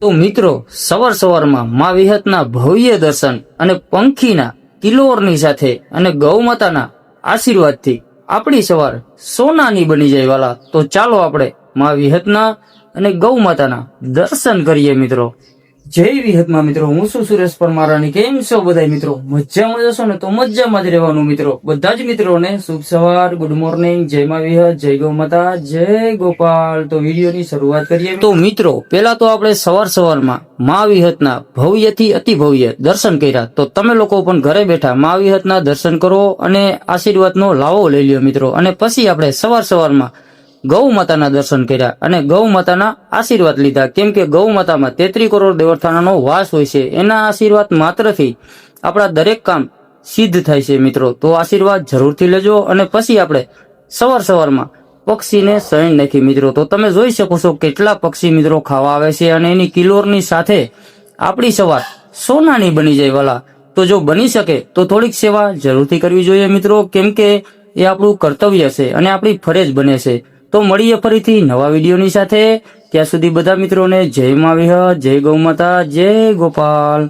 તો મિત્રો સવાર સવારમાં મા વિહતના ભવ્ય દર્શન અને પંખીના કિલોરની સાથે અને ગૌમાતાના આશીર્વાદથી આપણી સવાર સોનાની બની જાય વાલા. તો ચાલો આપણે મા વિહતના અને ગૌમાતાના દર્શન કરીએ મિત્રો. જય વિહતમાં મિત્રો, હું છું સુરેશ પરમારાની. કેમ છો બધા મિત્રો? મજામાં જશો ને? તો મજામાં જ રહેવાનું મિત્રો. બધા જ મિત્રોને શુભ સવાર, ગુડ મોર્નિંગ, જય મા વિહત, જય ગૌ માતા, જય ગોપાલ. તો વિડીયોની શરૂઆત કરીએ. તો મિત્રો પેલા તો આપણે સવાર સવારમાં મા વિહતના ભવ્યથી અતિ ભવ્ય દર્શન કર્યા. તો તમે લોકો પણ ઘરે બેઠા મા વિહતના દર્શન કરો અને આશીર્વાદનો લાવો લઈ લ્યો મિત્રો. અને પછી આપણે સવાર સવારમાં ગૌ માતાના દર્શન કર્યા અને ગૌ માતાના આશીર્વાદ લીધા. કેમ કે ગૌ માતામાં 33 કરોડ દેવસ્થાનનો વાસ હોય છે. એના આશીર્વાદ માત્રથી આપણા દરેક કામ સિદ્ધ થાય છે મિત્રો. તો આશીર્વાદ જરૂરથી લેજો. અને પછી આપણે સવાર સવારમાં પક્ષીને શયન નાખી મિત્રો. તો તમે જોઈ શકો છો કેટલા પક્ષી મિત્રો ખાવા આવે છે અને એની કિલોરની સાથે આપણી સવાર સોનાની બની જાય વાલા. તો જો બની શકે તો થોડીક સેવા જરૂરથી કરવી જોઈએ મિત્રો. કેમ કે એ આપણું કર્તવ્ય છે અને આપણી ફરજ બને છે. તો મળીએ ફરીથી નવા વિડીયોની સાથે. ત્યાં સુધી બધા મિત્રોને જય મા વિહત, જય ગૌ માતા, જય ગોપાલ.